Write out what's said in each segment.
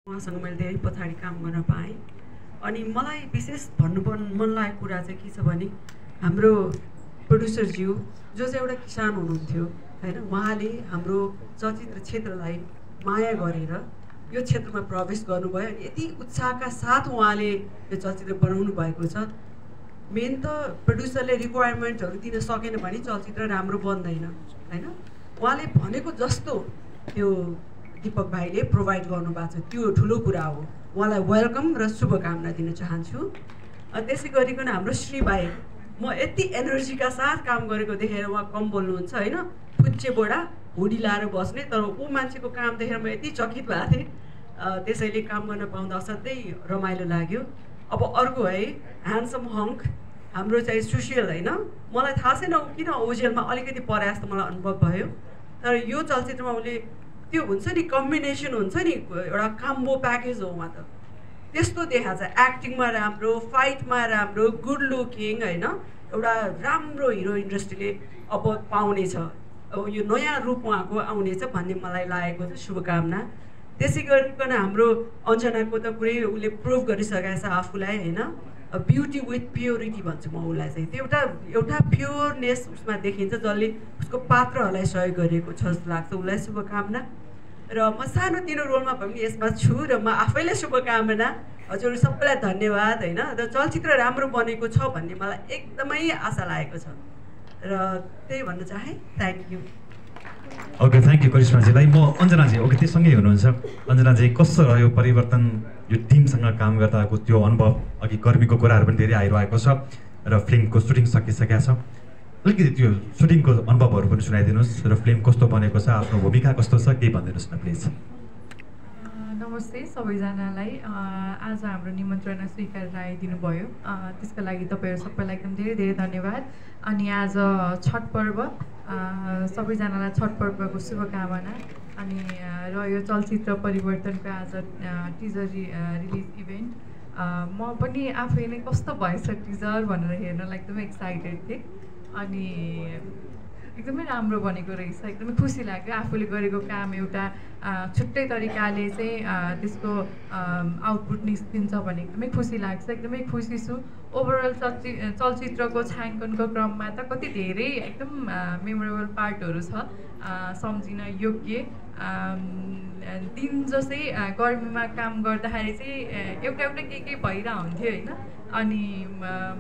उहाँसँग मैले धेरै पछाडि काम गर्न पाएँ। अनि मलाई विशेष भन्नु मन लागेको कुरा चाहिँ के छ भने हाम्रो प्रोड्युसरज्यू जो चाहिँ एउटा किसान हुनुहुन्थ्यो हैन, उहाँले हाम्रो चलचित्र क्षेत्रलाई माया गरेर यो क्षेत्रमा प्रवेश गर्नुभयो अनि यति उत्साहका साथ उहाँले यो चलचित्र बनाउनु भएको छ। मेन त प्रोड्युसरले रिक्वायरमेन्टहरू दिन सकेन भने चलचित्र राम्रो बन्दैन हैन। उहाँले भनेको जस्तो त्यो दीपक भाइले प्रोभाइड गर्नुभएको छ, त्यो ठुलो कुरा हो। उहाँलाई वेलकम र शुभकामना दिन चाहन्छु। त्यसै गरिकन हाम्रो श्री भाइ, म यति एनर्जीका साथ काम गरेको देखेर उहाँ कम बोल्नुहुन्छ हैन, फुच्चे बोडा हुडी लाएर बस्ने, तर ऊ मान्छेको काम देखेर म यति चकित भएको थिएँ। त्यसैले काम गर्न पाउँदा असाध्यै रमाइलो लाग्यो। अब अर्को है ह्यान्डसम हङ्क हाम्रो चाहिँ सुशील होइन, मलाई थाहा छैन किन ओजेलमा अलिकति परे जस्तो मलाई अनुभव भयो, तर यो चलचित्रमा उसले त्यो हुन्छ नि कम्बिनेसन हुन्छ नि एउटा काम्बो प्याकेज हो उहाँ त, त्यस्तो देखा छ। एक्टिङमा राम्रो, फाइटमा राम्रो, गुड लुकिङ होइन, एउटा राम्रो हिरो इन्डस्ट्रीले अब पाउनेछ, अब यो नयाँ रूप उहाँको आउनेछ भन्ने मलाई लागेको छ। शुभकामना। त्यसै गरिकन हाम्रो अञ्जनाको त पुरै उसले प्रुभ गरिसकेको छ आफूलाई होइन, ब्युटी विथ प्योरिटी भन्छु म उसलाई चाहिँ। त्यो एउटा प्योरनेस उसमा देखिन्छ जसले उसको पात्रहरूलाई सहयोग गरेको छ जस्तो लाग्छ। उसलाई शुभकामना। र म सानोतिनो रोलमा भए पनि यसमा छु र म आफैले शुभकामना। हजुर सबैलाई धन्यवाद होइन। र चलचित्र राम्रो बनेको छ भन्ने मलाई एकदमै आशा लागेको छ र त्यही भन्न चाहेँ। Thank you. Okay, thank you करिश्माजीलाई। म अञ्जनाजी, ओके त्यससँगै हुनुहुन्छ। अञ्जनाजी कस्तो रह्यो परिवर्तन, यो टिमसँग काम गर्दाको त्यो अनुभव? अघि गर्मीको कुराहरू पनि धेरै आइरहेको छ र फिल्मको सुटिङ सकिसकेको छ, अलिकति त्यो सुटिङको अनुभवहरू पनि सुनाइदिनुहोस् र फिल्म कस्तो बनेको छ, आफ्नो भूमिका कस्तो छ, केही भनिदिनुहोस् न प्लिज। नमस्ते सबैजनालाई। आज हाम्रो निमन्त्रणा स्वीकारेर आइदिनु भयो, त्यसको लागि तपाईँहरू सबैलाई एकदम धेरै धेरै धन्यवाद। अनि आज छठ पर्व, सबैजनालाई छठ पर्वको शुभकामना। अनि र यो चलचित्र परिवर्तनको आज टिजर रिलिज इभेन्ट, म पनि आफै नै कस्तो भएछ टिजर भनेर हेर्नलाई एकदमै एक्साइटेड थिएँ। अनि एकदमै राम्रो बनेको रहेछ, एकदमै खुसी लाग्यो। आफूले गरेको काम एउटा छुट्टै तरिकाले चाहिँ त्यसको आउटपुट निस्किन्छ भने एकदमै खुसी लाग्छ, एकदमै खुसी छु। ओभरअल चलचित्रको छायाङ्कनको क्रममा त कति धेरै एकदम मेमोरेबल पार्टहरू छ, सम्झिन योग्य। दिन जस्तै गर्मीमा काम गर्दाखेरि चाहिँ एउटा के भइरहन्थ्यो होइन। अनि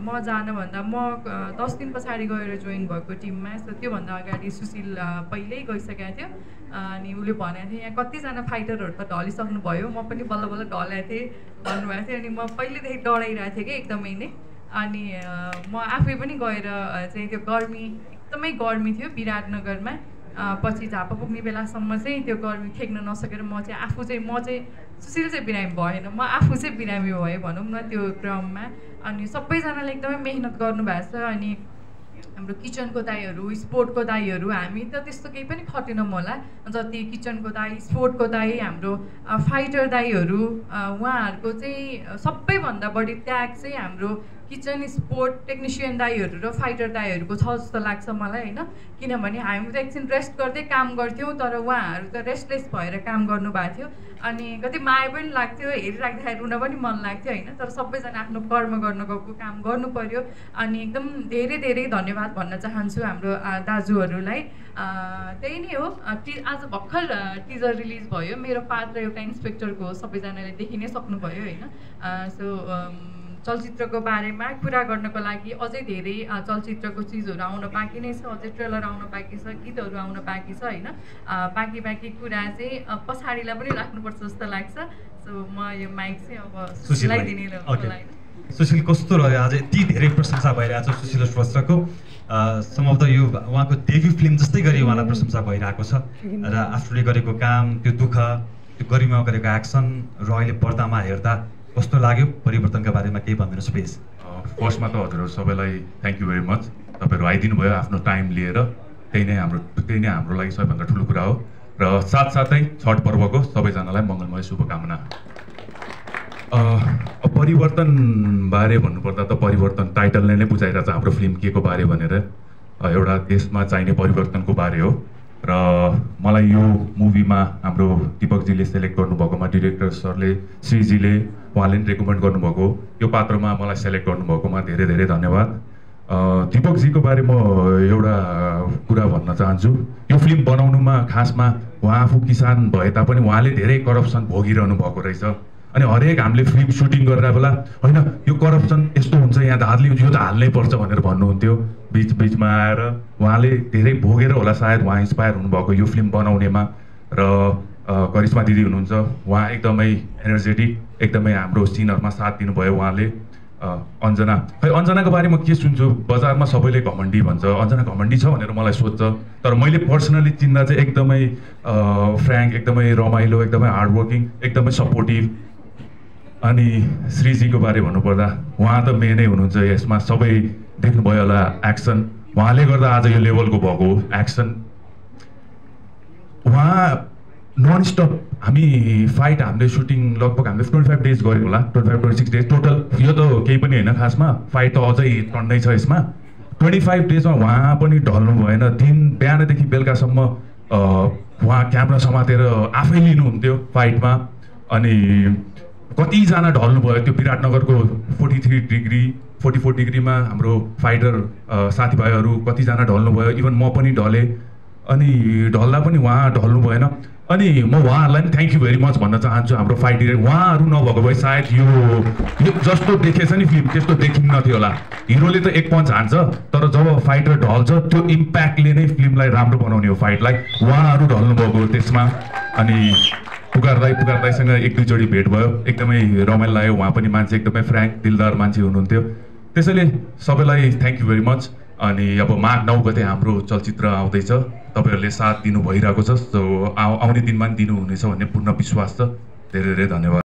म जानुभन्दा म 10 दिन पछाडि गएर जोइन भएको टिममा। सो त्योभन्दा अगाडि सुशील पहिल्यै गइसकेको थियो। अनि उसले भनेको थियो यहाँ कतिजना फाइटरहरू त ढलिसक्नु भयो, म पनि बल्ल बल्ल ढलेको थिएँ भन्नुभएको थियो। अनि म पहिलेदेखि डराइरहेको थिएँ कि एकदमै नै। अनि म आफै पनि गएर चाहिँ त्यो गर्मी, एकदमै गर्मी थियो विराटनगरमा, पछि झापा पुग्ने बेलासम्म चाहिँ त्यो गर्मी ठेक्न नसकेर म चाहिँ सुशील चाहिँ बिरामी भएन, म आफू चाहिँ बिरामी भएँ भनौँ न त्यो क्रममा। अनि सबैजनाले एकदमै मेहनत गर्नुभएको छ। अनि हाम्रो किचनको दाईहरू, स्पोर्टको दाईहरू, हामी त त्यस्तो केही पनि खटेनौँ होला जति किचनको दाई, स्पोर्टको दाई, हाम्रो फाइटर दाईहरू, उहाँहरूको चाहिँ सबैभन्दा बढी त्याग चाहिँ हाम्रो किचन स्पोर्ट टेक्निसियन दाईहरू र फाइटर दाईहरूको छ जस्तो लाग्छ मलाई होइन। किनभने हामी त एकछिन रेस्ट गर्दै काम गर्थ्यौँ, तर उहाँहरू त रेस्टलेस भएर काम गर्नुभएको थियो। अनि कति माया पनि लाग्थ्यो, हेरिराख्दाखेरि रुन पनि मन लाग्थ्यो होइन। तर सबैजना आफ्नो कर्म गर्न गएको, काम गर्नु पर्यो। अनि एकदम धेरै धेरै धन्यवाद भन्न चाहन्छु हाम्रो दाजुहरूलाई। त्यही नै हो। आज भर्खर टिजर रिलिज भयो, मेरो पात्र एउटा इन्सपेक्टरको हो, सबैजनाले देखि नै सक्नुभयो होइन। सो चलचित्रको बारेमा कुरा गर्नको लागि अझै धेरै चलचित्रको चिजहरू आउन बाँकी नै छ, अझै ट्रेलर आउन बाँकी छ, गीतहरू आउन बाँकी छ होइन। बाँकी कुरा चाहिँ पछाडिलाई पनि राख्नुपर्छ जस्तो लाग्छ। सो म यो माइक चाहिँ अब सुशीललाई दिने होला। सुशील कस्तो रह्यो? आज यति धेरै प्रशंसा भइरहेको छ सुशील श्रेष्ठको। सम्भवतः यो उहाँको डेब्यू फिल्म जस्तै गरी उहाँलाई प्रशंसा भइरहेको छ र आफूले गरेको काम, त्यो दुःख, त्यो गरिमा गरेको एक्सन र अहिले पर्दामा हेर्दा कस्तो लाग्यो? परिवर्तनका बारेमा केही भनिदिनुहोस् प्लिज। फर्स्टमा त हजुरहरू सबैलाई थ्याङ्क यू भेरी मच। तपाईँहरू आइदिनु भयो आफ्नो टाइम लिएर, त्यही नै हाम्रो लागि सबैभन्दा ठुलो कुरा हो। र साथसाथै छठ पर्वको सबैजनालाई मङ्गलमय शुभकामना। परिवर्तन बारे भन्नुपर्दा त परिवर्तन टाइटलले नै बुझाइरहेको छ हाम्रो फिल्म के को बारे भनेर। एउटा देशमा चाहिने परिवर्तनको बारे हो। र मलाई यो मुभीमा हाम्रो दिपकजीले सेलेक्ट गर्नुभएकोमा डिरेक्टर सरले श्रीजीले उहाँले पनि रेकमेन्ड गर्नुभएको यो पात्रमा मलाई सेलेक्ट गर्नुभएकोमा धेरै धेरै धन्यवाद। दिपकजीको बारेमा एउटा कुरा भन्न चाहन्छु। यो फिल्म बनाउनुमा खासमा उहाँ आफू किसान भए तापनि उहाँले धेरै करप्सन भोगिरहनु भएको रहेछ। अनि हरेक हामीले फिल्म सुटिङ गरेर बेला होइन यो करप्सन यस्तो हुन्छ यहाँ धारले यो त हाल्नै पर्छ भनेर भन्नुहुन्थ्यो। बिचमा आएर उहाँले धेरै भोगेर होला सायद उहाँ इन्सपायर हुनुभएको यो फिल्म बनाउनेमा। र करिश्मा दिदी हुनुहुन्छ, उहाँ एकदमै एनर्जेटिक, एकदमै हाम्रो सिनहरूमा साथ दिनुभयो उहाँले। अञ्जना, खै अञ्जनाको बारेमा के सुन्छु, बजारमा सबैले घमण्डी भन्छ, अञ्जना घमण्डी छ भनेर मलाई सोध्छ। तर मैले पर्सनली चिन्दा चाहिँ एकदमै फ्र्याङ्क, एकदमै रमाइलो, एकदमै हार्डवर्किङ, एकदमै सपोर्टिभ। अनि श्रीजीको बारे भन्नुपर्दा उहाँ त मेनै हुनुहुन्छ यसमा, सबै देख्नुभयो होला एक्सन, उहाँले गर्दा आज यो लेभलको भएको हो एक्सन। उहाँ नन स्टप हामी फाइट हामीले सुटिङ लगभग हामीले 25 डेज गऱ्यो होला, 25-26 डेज टोटल। यो त केही पनि होइन खासमा, फाइट त अझै टन्नै छ यसमा। 25 डेजमा उहाँ पनि ढल्नु भएन, दिन बिहानदेखि बेलुकासम्म उहाँ क्यामेरा समातेर आफै लिनुहुन्थ्यो फाइटमा। अनि कतिजना ढल्नु भयो, त्यो विराटनगरको 44 डिग्रीमा हाम्रो फाइटर साथीभाइहरू कतिजना ढल्नु भयो, इभन म पनि ढलेँ। अनि ढल्दा पनि उहाँ ढल्नु भएन। अनि म उहाँहरूलाई पनि थ्याङ्क यू भेरी मच भन्न चाहन्छु। हाम्रो फाइट डिरेक्टर उहाँहरू नभएको भए सायद यो जस्तो देखेछ नि फिल्म त्यस्तो देखिन्न थियो होला। हिरोले त एक पञ्च हान्छ, तर जब फाइटर ढल्छ त्यो इम्प्याक्टले नै फिल्मलाई राम्रो बनाउने हो फाइटलाई। उहाँहरू ढल्नु भएको त्यसमा। अनि पुकार दाईसँग एक दुईचोटि भेट भयो, एकदमै रमाइलो लाग्यो। उहाँ पनि मान्छे एकदमै फ्र्याङ्क दिलदार मान्छे हुनुहुन्थ्यो। त्यसैले सबैलाई थ्याङ्क यू भेरी मच। अनि अब माघ 9 गते हाम्रो चलचित्र आउँदैछ, तपाईँहरूले साथ दिनु भइरहेको छ, सो आउने दिनमा पनि दिनुहुनेछ भन्ने पूर्ण विश्वास छ। धेरै धेरै धन्यवाद।